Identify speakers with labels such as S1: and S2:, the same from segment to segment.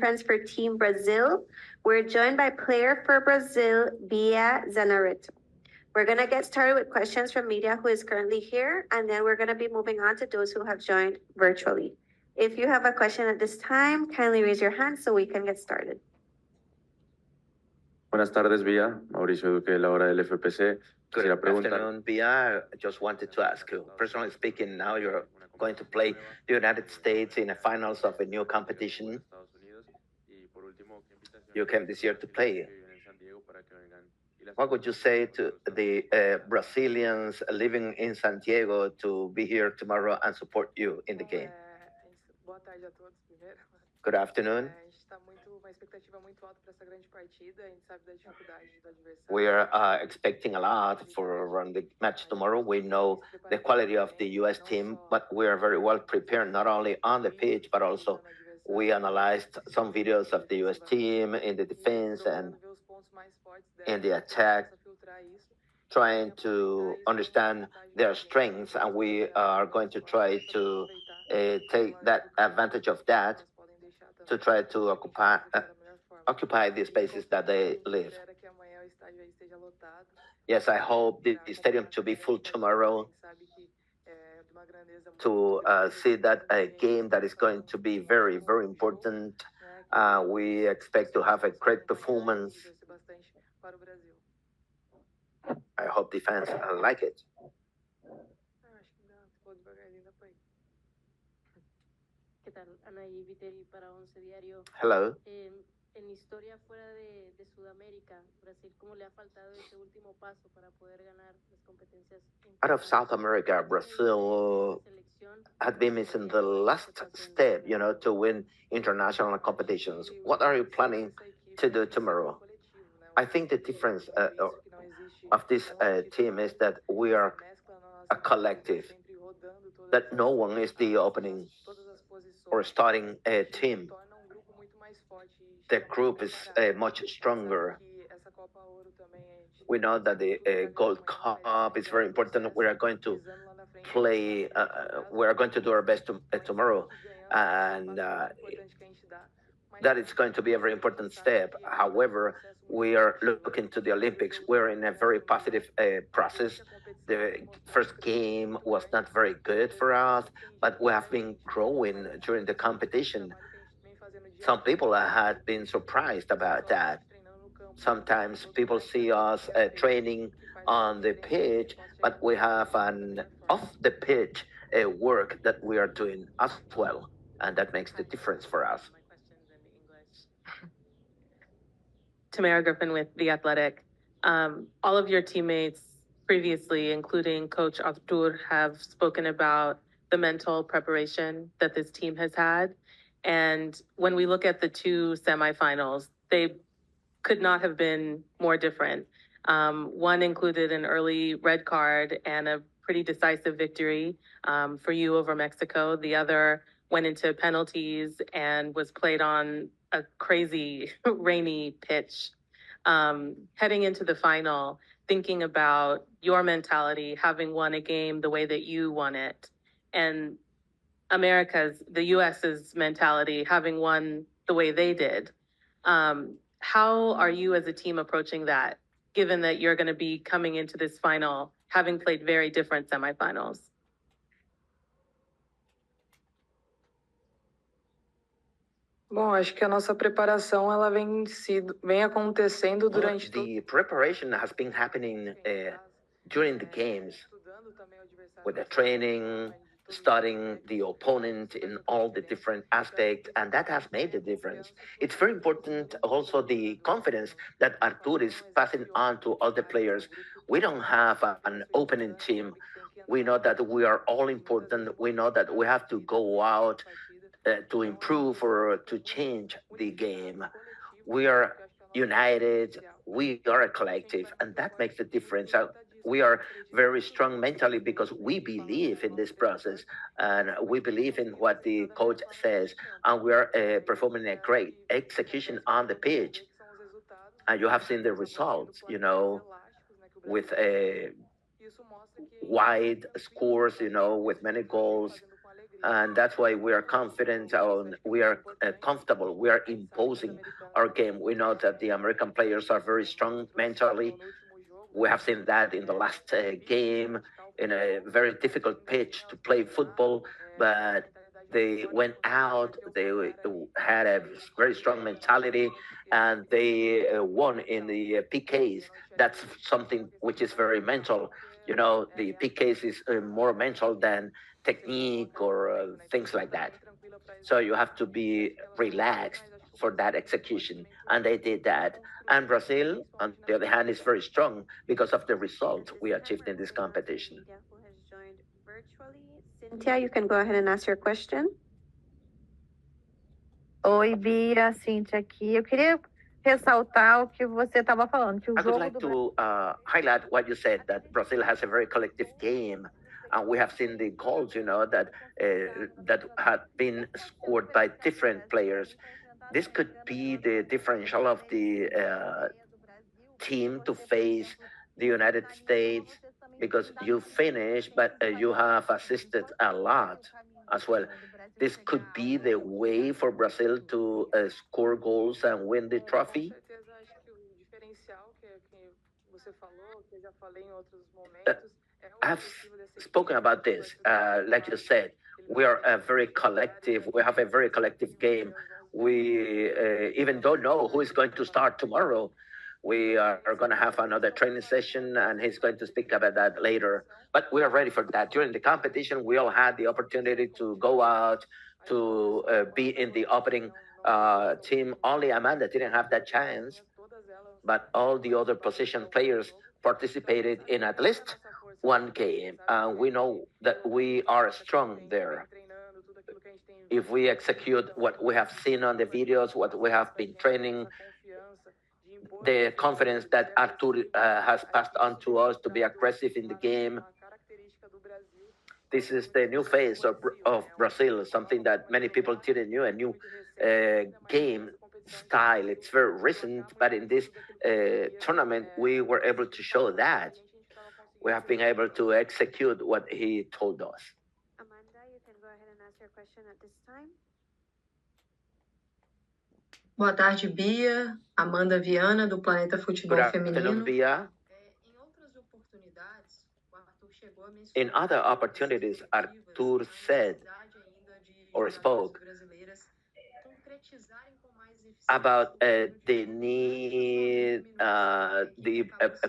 S1: defense for Team Brazil. We're joined by player for Brazil, Bia Zaneratto. We're going to get started with questions from media who is currently here, and then we're going to be moving on to those who have joined virtually. If you have a question at this time, kindly raise your hand so we can get started.
S2: Buenas tardes, Bia. Mauricio Duque de la hora del FPC.
S3: Good afternoon, Bia. I just wanted to ask you, personally speaking, now you're going to play the United States in the finals of a new competition. You came this year to play. What would you say to the Brazilians living in San Diego to be here tomorrow and support you in the game? Good afternoon. We are expecting a lot for the match tomorrow. We know the quality of the U.S. team, but we are very well prepared, not only on the pitch, but also we analyzed some videos of the U.S. team in the defense and in the attack, trying to understand their strengths, and we are going to try to take that advantage of that to try to occupy the spaces that they live. Yes, I hope the stadium to be full tomorrow to see that a game that is going to be very, very important. We expect to have a great performance. I hope the fans like it. Hello.
S4: En historia fuera de Sudamérica, Brasil, ¿cómo le ha faltado ese último paso para poder ganar las competencias?
S3: Out of South America, Brazil had been missing the last step, to win international competitions. What are you planning to do tomorrow? I think the difference of this team is that we are a collective, that no one is the opening or starting a team. The group is much stronger. We know that the Gold Cup is very important. We are going to play, we are going to do our best tomorrow, and that is going to be a very important step. However, we are looking to the Olympics. We're in a very positive process. The first game was not very good for us, but we have been growing during the competition. Some people had been surprised about that. Sometimes people see us training on the pitch, but we have an off the pitch work that we are doing as well, and that makes the difference for us.
S5: Tamara Griffin with The Athletic. All of your teammates previously, including Coach Artur, have spoken about the mental preparation that this team has had. And when we look at the two semifinals, they could not have been more different. One included an early red card and a pretty decisive victory for you over Mexico. The other went into penalties and was played on a crazy rainy pitch. Heading into the final, thinking about your mentality, having won a game the way that you won it, and the U.S.'s mentality, having won the way they did. How are you as a team approaching that, given that you're going to be coming into this final, having played very different semifinals?
S6: Bom, acho que a nossa preparação ela vem acontecendo durante
S3: the preparation has been happening during the games, with the training, studying the opponent in all the different aspects, and that has made the difference. It's very important also the confidence that Artur is passing on to all the players. We don't have an opening team. We know that we are all important. We know that we have to go out to improve or to change the game. We are united. We are a collective, and that makes a difference. We are very strong mentally because we believe in this process and we believe in what the coach says, and we are performing a great execution on the pitch. And you have seen the results, with wide scores, with many goals. And that's why we are confident on, we are comfortable, we are imposing our game. We know that the American players are very strong mentally. We have seen that in the last game, in a very difficult pitch to play football, but they went out, they had a very strong mentality, and they won in the PKs. That's something which is very mental. You know, the PKs is more mental than technique or things like that. So you have to be relaxed for that execution, and they did that. And Brazil, on the other hand, is very strong because of the results we achieved in this competition.
S1: Who has joined virtually. Cynthia, you can go ahead and ask your question.
S7: Oi, Bia, Cíntia aqui. Eu queria ressaltar o que você estava falando, que o
S3: I would
S7: jogo
S3: like
S7: do
S3: to highlight what you said, that Brazil has a very collective game, and we have seen the goals, you know, that had been scored by different players. This could be the differential of the team to face the United States, because you finished, but you have assisted a lot as well. This could be the way for Brazil to score goals and win the
S6: Com
S3: trophy.
S6: certeza, acho que o diferencial que você falou, que eu já falei em outros
S3: Uh,
S6: momentos, é o
S3: I've
S6: objetivo dessa
S3: spoken
S6: equipe,
S3: about
S6: do
S3: this.
S6: adversário,
S3: Like you
S6: claro.
S3: said,
S6: Ele
S3: we
S6: vai
S3: are a
S6: ter
S3: very
S6: dificuldade,
S3: collective. We have a very collective game. We even don't know who is going to start tomorrow. We are going to have another training session, and he's going to speak about that later. But we are ready for that. During the competition, we all had the opportunity to go out, to be in the opening team. Only Amanda didn't have that chance, but all the other position players participated in at least one game. And we know that we are strong there. If we execute what we have seen on the videos, what we have been training, the confidence that Artur has passed on to us to be aggressive in the game. This is the new phase of Brazil, something that many people didn't know, a new game style. It's very recent, but in this tournament, we were able to show that. We have been able to execute what he told us.
S1: Amanda, you can go ahead and ask your question at this time.
S8: Boa tarde, Bia. Amanda Viana, do Planeta Futebol
S3: Good afternoon,
S8: Feminino.
S3: Bia.
S8: Em outras oportunidades, o Arthur chegou a mencionar
S3: In other opportunities, Artur said or spoke about the need the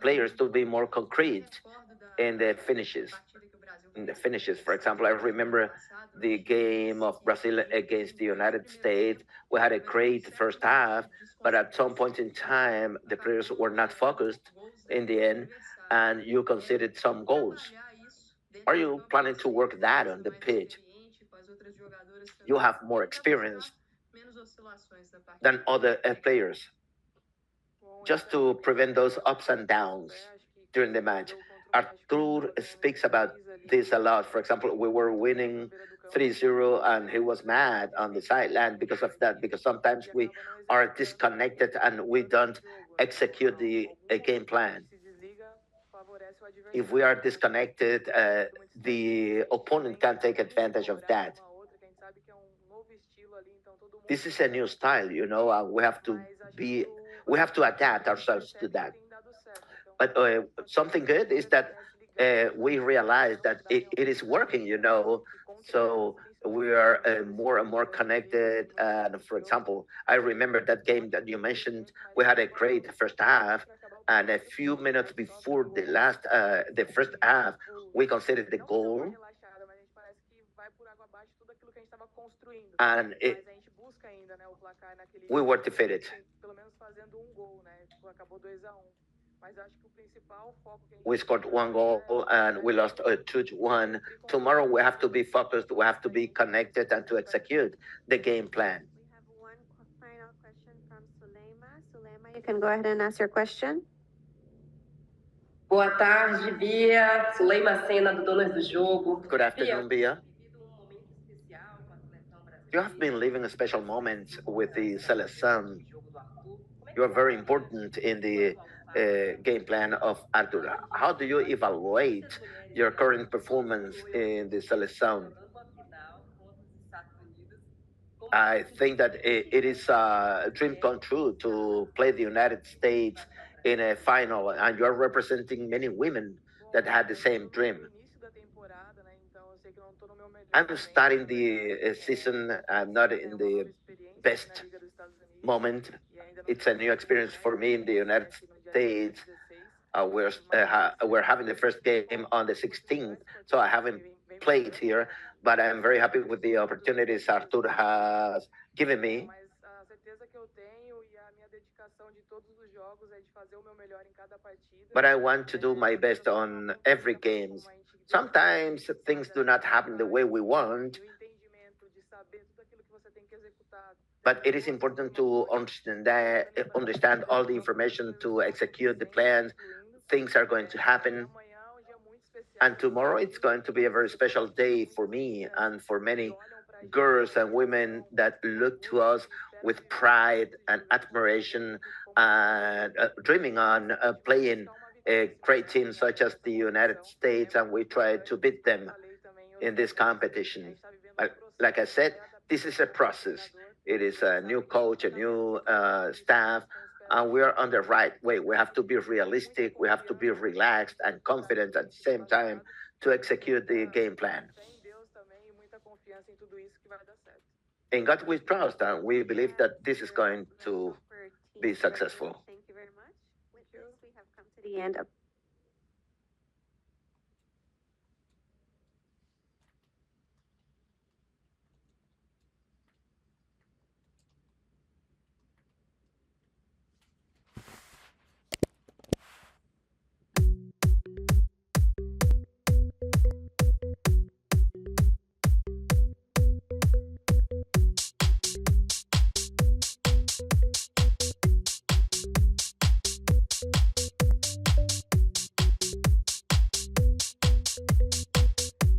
S3: players to be more concrete in the finishes. In the finishes, for example, I remember the game of Brazil against the United States. We had a great first half, but at some point in time, the players were not focused in the end, and you conceded some goals. Are you planning to work that on the pitch? You have more experience than other players, just to prevent those ups and downs during the match. Artur speaks about this a lot. For example, we were winning 3-0 and he was mad on the sideline because of that, because sometimes we are disconnected and we don't execute the game plan. If we are disconnected, the opponent can take advantage of that. This is a new style, you know, and we have to adapt ourselves to that. But something good is that we realize that it is working, you know. So we are more and more connected. And for example, I remember that game that you mentioned. We had a great first half, and a few minutes before the first half, we conceded the goal. And we were defeated. We scored one goal and we lost 2-1. Tomorrow we have to be focused, we have to be connected and to execute the game plan.
S1: We have one final question from Suleima. Suleima, you can go ahead and ask your question.
S9: Boa tarde, Bia. Suleima Sena, do Donas do Jogo.
S3: Good afternoon, Bia. You have been living a special moment with the Seleção. You are very important in the game plan of Artur. How do you evaluate your current performance in the Seleção? I think that it is a dream come true to play the United States in a final, and you're representing many women that had the same dream. I'm starting the season. I'm not in the best moment. It's a new experience for me in the United States. We're having the first game on the 16th, so I haven't played here, but I'm very happy with the opportunities Artur has given me. But I want to do my best on every game. Sometimes things do not happen the way we want, but it is important to understand all the information to execute the plans. Things are going to happen. And tomorrow it's going to be a very special day for me and for many girls and women that look to us with pride and admiration and dreaming on playing a great team such as the United States, and we try to beat them in this competition. Like I said, this is a process. It is a new coach, a new staff, and we are on the right way. We have to be realistic, we have to be relaxed and confident at the same time to execute the game plan. In God we trust, and we believe that this is going to be successful.
S1: Thank you very much. With this, we have come to the end of